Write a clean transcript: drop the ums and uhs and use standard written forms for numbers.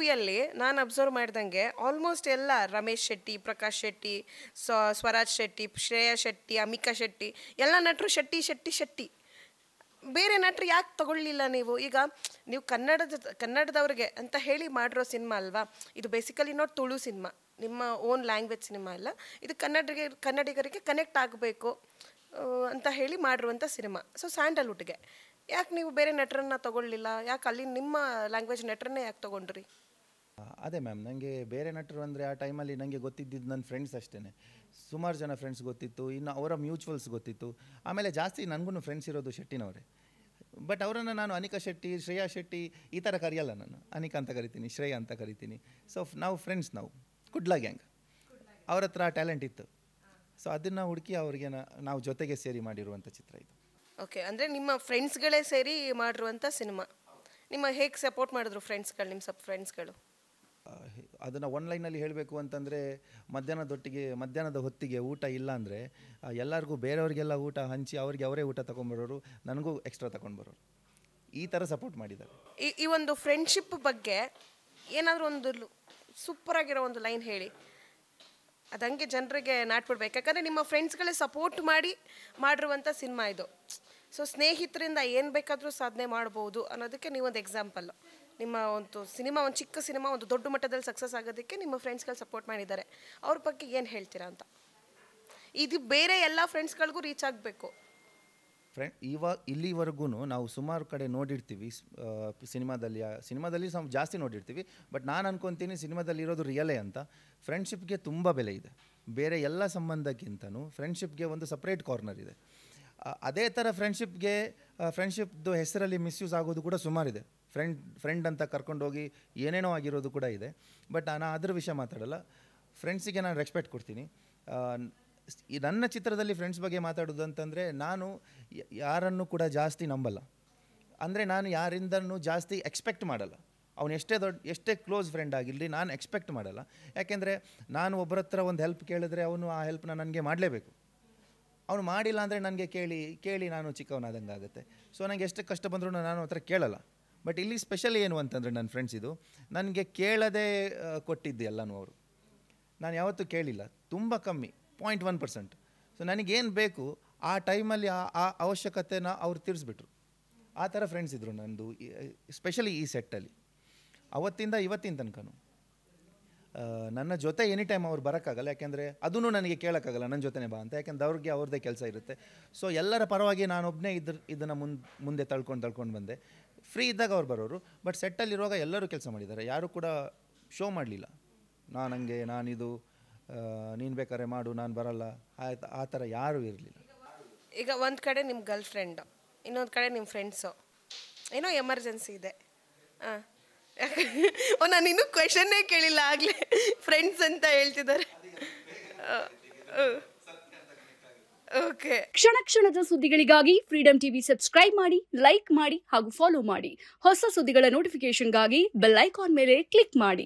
ಮೂವಿಯಲ್ಲಿ ನಾನು ಅಬ್ಸರ್ವ್ ಮಾಡ್ದಂಗೆ ಆಲ್ಮೋಸ್ಟ್ ಎಲ್ಲ ರಮೇಶ್ ಶೆಟ್ಟಿ, ಪ್ರಕಾಶ್ ಶೆಟ್ಟಿ, ಸ್ವರಾಜ್ ಶೆಟ್ಟಿ, ಶ್ರೇಯಾ ಶೆಟ್ಟಿ, ಅಮಿಕಾ ಶೆಟ್ಟಿ ಎಲ್ಲ ನಟರು ಶೆಟ್ಟಿ ಶೆಟ್ಟಿ ಶೆಟ್ಟಿ. ಬೇರೆ ನಟರು ಯಾಕೆ ತಗೊಳ್ಳಿಲ್ಲ ನೀವು? ಈಗ ನೀವು ಕನ್ನಡದವ್ರಿಗೆ ಅಂತ ಹೇಳಿ ಮಾಡಿರೋ ಸಿನಿಮಾ ಅಲ್ವಾ ಇದು? ಬೇಸಿಕಲಿ ನೋಟ್ ತುಳು ಸಿನಿಮಾ, ನಿಮ್ಮ ಓನ್ ಲ್ಯಾಂಗ್ವೇಜ್ ಸಿನಿಮಾ ಅಲ್ಲ ಇದು. ಕನ್ನಡಿಗರಿಗೆ ಕನೆಕ್ಟ್ ಆಗಬೇಕು ಅಂತ ಹೇಳಿ ಮಾಡಿರುವಂಥ ಸಿನಿಮಾ. ಸೊ ಸ್ಯಾಂಡಲ್ವುಡ್ಗೆ ಯಾಕೆ ನೀವು ಬೇರೆ ನಟರನ್ನ ತಗೊಳ್ಳಿಲ್ಲ? ಯಾಕೆ ಅಲ್ಲಿ ನಿಮ್ಮ ಲ್ಯಾಂಗ್ವೇಜ್ ನಟರನ್ನೇ ಯಾಕೆ ತೊಗೊಂಡ್ರಿ? ಅದೇ ಮ್ಯಾಮ್, ನನಗೆ ಬೇರೆ ನಟರು ಅಂದರೆ ಆ ಟೈಮಲ್ಲಿ ನನಗೆ ಗೊತ್ತಿದ್ದಿದ್ದು ನನ್ನ ಫ್ರೆಂಡ್ಸ್ ಅಷ್ಟೇ. ಸುಮಾರು ಜನ ಫ್ರೆಂಡ್ಸ್ ಗೊತ್ತಿತ್ತು, ಇನ್ನು ಅವರ ಮ್ಯೂಚುವಲ್ಸ್ ಗೊತ್ತಿತ್ತು. ಆಮೇಲೆ ಜಾಸ್ತಿ ನನಗೂ ಫ್ರೆಂಡ್ಸ್ ಇರೋದು ಶೆಟ್ಟಿನವರೇ. ಬಟ್ ಅವರನ್ನು ನಾನು ಅನಿಕಾ ಶೆಟ್ಟಿ, ಶ್ರೇಯಾ ಶೆಟ್ಟಿ ಈ ಥರ ಕರೆಯಲ್ಲ. ನಾನು ಅನಿಕಾ ಅಂತ ಕರಿತೀನಿ, ಶ್ರೇಯಾ ಅಂತ ಕರಿತೀನಿ. ಸೊ ನಾವು ಫ್ರೆಂಡ್ಸ್, ನಾವು ಕುಡ್ಲಾ ಗ್ಯಾಂಗ್. ಅವ್ರ ಹತ್ರ ಟ್ಯಾಲೆಂಟ್ ಇತ್ತು. ಸೊ ಅದನ್ನು ಹುಡುಕಿ ಅವ್ರಿಗೆ ನಾವು ಜೊತೆಗೆ ಸೇರಿ ಮಾಡಿರುವಂಥ ಚಿತ್ರ ಇದು. ಓಕೆ, ಅಂದರೆ ನಿಮ್ಮ ಫ್ರೆಂಡ್ಸ್ಗಳೇ ಸೇರಿ ಮಾಡಿರುವಂಥ ಸಿನಿಮಾ. ನಿಮ್ಮ ಹೇಗೆ ಸಪೋರ್ಟ್ ಮಾಡಿದ್ರು ಫ್ರೆಂಡ್ಸ್ಗಳು, ನಿಮ್ಮ ಫ್ರೆಂಡ್ಸ್ಗಳು? ಅದನ್ನು ಒನ್ಲೈನಲ್ಲಿ ಹೇಳಬೇಕು ಅಂತಂದರೆ ಮಧ್ಯಾಹ್ನದ ಹೊತ್ತಿಗೆ ಊಟ ಇಲ್ಲ ಅಂದರೆ ಎಲ್ಲರಿಗೂ ಬೇರೆಯವ್ರಿಗೆಲ್ಲ ಊಟ ಹಂಚಿ ಅವ್ರಿಗೆ ಅವರೇ ಊಟ ತೊಗೊಂಡ್ಬರೋರು, ನನಗೂ ಎಕ್ಸ್ಟ್ರಾ ತೊಗೊಂಡ್ಬರೋರು. ಈ ಥರ ಸಪೋರ್ಟ್ ಮಾಡಿದ್ದಾರೆ. ಈ ಒಂದು ಫ್ರೆಂಡ್ಶಿಪ್ ಬಗ್ಗೆ ಏನಾದರೂ ಒಂದು ಸೂಪರಾಗಿರೋ ಒಂದು ಲೈನ್ ಹೇಳಿ, ಅದಂಗೆ ಜನರಿಗೆ ನಾಟ್ಬಿಡ್ಬೇಕು. ಯಾಕಂದರೆ ನಿಮ್ಮ ಫ್ರೆಂಡ್ಸ್ಗಳೇ ಸಪೋರ್ಟ್ ಮಾಡಿರುವಂಥ ಸಿನಿಮಾ ಇದು. ಸೊ ಸ್ನೇಹಿತರಿಂದ ಏನು ಬೇಕಾದರೂ ಸಾಧನೆ ಮಾಡ್ಬೋದು ಅನ್ನೋದಕ್ಕೆ ನೀವೊಂದು ಎಕ್ಸಾಂಪಲ್ಲು. ನಿಮ್ಮ ಒಂದು ಸಿನಿಮಾ, ಒಂದು ಚಿಕ್ಕ ಸಿನಿಮಾ ಒಂದು ದೊಡ್ಡ ಮಟ್ಟದಲ್ಲಿ ಸಕ್ಸಸ್ ಆಗೋದಕ್ಕೆ ನಿಮ್ಮ ಫ್ರೆಂಡ್ಸ್ಗಳು ಸಪೋರ್ಟ್ ಮಾಡಿದ್ದಾರೆ. ಅವ್ರ ಬಗ್ಗೆ ಏನು ಹೇಳ್ತೀರಾ ಅಂತ? ಇದು ಬೇರೆ ಎಲ್ಲ ಫ್ರೆಂಡ್ಸ್ಗಳಿಗೂ ರೀಚ್ ಆಗಬೇಕು. ಇಲ್ಲಿವರೆಗೂ ನಾವು ಸುಮಾರು ಕಡೆ ನೋಡಿರ್ತೀವಿ ಸಿನಿಮಾದಲ್ಲಿ ಜಾಸ್ತಿ ನೋಡಿರ್ತೀವಿ. ಬಟ್ ನಾನು ಅನ್ಕೊತೀನಿ ಸಿನಿಮಾದಲ್ಲಿ ಇರೋದು ರಿಯಲೇ ಅಂತ. ಫ್ರೆಂಡ್ಶಿಪ್ಗೆ ತುಂಬ ಬೆಲೆ ಇದೆ. ಬೇರೆ ಎಲ್ಲ ಸಂಬಂಧಕ್ಕಿಂತನೂ ಫ್ರೆಂಡ್ಶಿಪ್ಗೆ ಒಂದು ಸಪ್ರೇಟ್ ಕಾರ್ನರ್ ಇದೆ. ಅದೇ ಥರ ಫ್ರೆಂಡ್ಶಿಪ್ದು ಹೆಸರಲ್ಲಿ ಮಿಸ್ಯೂಸ್ ಆಗೋದು ಕೂಡ ಸುಮಾರಿದೆ. ಫ್ರೆಂಡ್ ಅಂತ ಕರ್ಕೊಂಡೋಗಿ ಏನೇನೋ ಆಗಿರೋದು ಕೂಡ ಇದೆ. ಬಟ್ ನಾನು ಅದ್ರ ವಿಷಯ ಮಾತಾಡಲ್ಲ. ಫ್ರೆಂಡ್ಸಿಗೆ ನಾನು ರೆಸ್ಪೆಕ್ಟ್ ಕೊಡ್ತೀನಿ. ನನ್ನ ಚಿತ್ರದಲ್ಲಿ ಫ್ರೆಂಡ್ಸ್ ಬಗ್ಗೆ ಮಾತಾಡೋದು ಅಂತಂದರೆ, ನಾನು ಯಾರನ್ನು ಕೂಡ ಜಾಸ್ತಿ ನಂಬಲ್ಲ. ಅಂದರೆ ನಾನು ಯಾರಿಂದನೂ ಜಾಸ್ತಿ ಎಕ್ಸ್ಪೆಕ್ಟ್ ಮಾಡಲ್ಲ. ಅವನು ಎಷ್ಟೇ ಕ್ಲೋಸ್ ಫ್ರೆಂಡ್ ಆಗಿರಲಿ, ನಾನು ಎಕ್ಸ್ಪೆಕ್ಟ್ ಮಾಡಲ್ಲ. ಯಾಕೆಂದರೆ ನಾನು ಒಬ್ಬರ ಹತ್ರ ಒಂದು ಹೆಲ್ಪ್ ಕೇಳಿದ್ರೆ ಅವನು ಆ ಹೆಲ್ಪ್ನ ನನಗೆ ಮಾಡಲೇಬೇಕು. ಅವನು ಮಾಡಿಲ್ಲ ಅಂದರೆ ನನಗೆ ಕೇಳಿ ನಾನು ಚಿಕ್ಕವನಾದಂಗೆ ಆಗುತ್ತೆ. ಸೊ ನನಗೆ ಎಷ್ಟು ಕಷ್ಟ ಬಂದರೂ ನಾನು ಹತ್ರ ಕೇಳಲ್ಲ. ಬಟ್ ಇಲ್ಲಿ ಸ್ಪೆಷಲ್ ಏನು ಅಂತಂದರೆ, ನನ್ನ ಫ್ರೆಂಡ್ಸ್ ಇದು ನನಗೆ ಕೇಳದೆ ಕೊಟ್ಟಿದ್ದು ಎಲ್ಲನೂ ಅವರು. ನಾನು ಯಾವತ್ತೂ ಕೇಳಿಲ್ಲ, ತುಂಬ ಕಮ್ಮಿ, 0.1%. ಸೊ ನನಗೇನು ಬೇಕು ಆ ಟೈಮಲ್ಲಿ ಆ ಅವಶ್ಯಕತೆನ ಅವ್ರು ತೀರಿಸ್ಬಿಟ್ರು. ಆ ಥರ ಫ್ರೆಂಡ್ಸ್ ಇದ್ದರು ನನ್ನದು, ಸ್ಪೆಷಲಿ ಈ ಸೆಟ್ಟಲ್ಲಿ. ಅವತ್ತಿಂದ ಇವತ್ತಿನ ತನಕನೂ ನನ್ನ ಜೊತೆ ಎನಿ ಟೈಮ್ ಅವ್ರು ಬರೋಕ್ಕಾಗಲ್ಲ. ಯಾಕೆಂದರೆ ಅದೂ ನನಗೆ ಕೇಳೋಕ್ಕಾಗಲ್ಲ ನನ್ನ ಜೊತೆನೇ ಬಾ ಅಂತ. ಯಾಕೆಂದ್ರೆ ಅವ್ರಿಗೆ ಅವ್ರದ್ದೇ ಕೆಲಸ ಇರುತ್ತೆ. ಸೊ ಎಲ್ಲರ ಪರವಾಗಿ ನಾನೊಬ್ಬನೇ ಇದನ್ನು ಮುಂದೆ ತಳ್ಕೊಂಡು ಬಂದೆ. ಫ್ರೀ ಇದ್ದಾಗ ಅವ್ರು ಬರೋರು. ಬಟ್ ಸೆಟ್ಟಲ್ಲಿರುವಾಗ ಎಲ್ಲರೂ ಕೆಲಸ ಮಾಡಿದ್ದಾರೆ. ಯಾರೂ ಕೂಡ ಶೋ ಮಾಡಲಿಲ್ಲ, ನಾನಿದು ನೀನು ಬೇಕಾದ್ರೆ ಮಾಡು, ನಾನು ಬರಲ್ಲ, ಆ ಥರ ಯಾರೂ ಇರಲಿಲ್ಲ. ಈಗ ಒಂದು ಕಡೆ ನಿಮ್ಮ ಗರ್ಲ್ ಫ್ರೆಂಡು, ಇನ್ನೊಂದು ಕಡೆ ನಿಮ್ಮ ಫ್ರೆಂಡ್ಸು, ಏನೋ ಎಮರ್ಜೆನ್ಸಿ ಇದೆ. ನಾನು ಇನ್ನೂ ಕ್ವೆಶನ್ನೇ ಕೇಳಿಲ್ಲ, ಆಗಲೇ ಫ್ರೆಂಡ್ಸ್ ಅಂತ ಹೇಳ್ತಿದ್ದಾರೆ. ಓಕೆ, ಕ್ಷಣದ ಸುದ್ದಿಗಳಿಗಾಗಿ ಫ್ರೀಡಂ ಟಿವಿ ಸಬ್ಸ್ಕ್ರೈಬ್ ಮಾಡಿ, ಲೈಕ್ ಮಾಡಿ ಹಾಗೂ ಫಾಲೋ ಮಾಡಿ. ಹೊಸ ಸುದ್ದಿಗಳ ನೋಟಿಫಿಕೇಶನ್ಗಾಗಿ ಬೆಲ್ ಐಕಾನ್ ಮೇಲೆ ಕ್ಲಿಕ್ ಮಾಡಿ.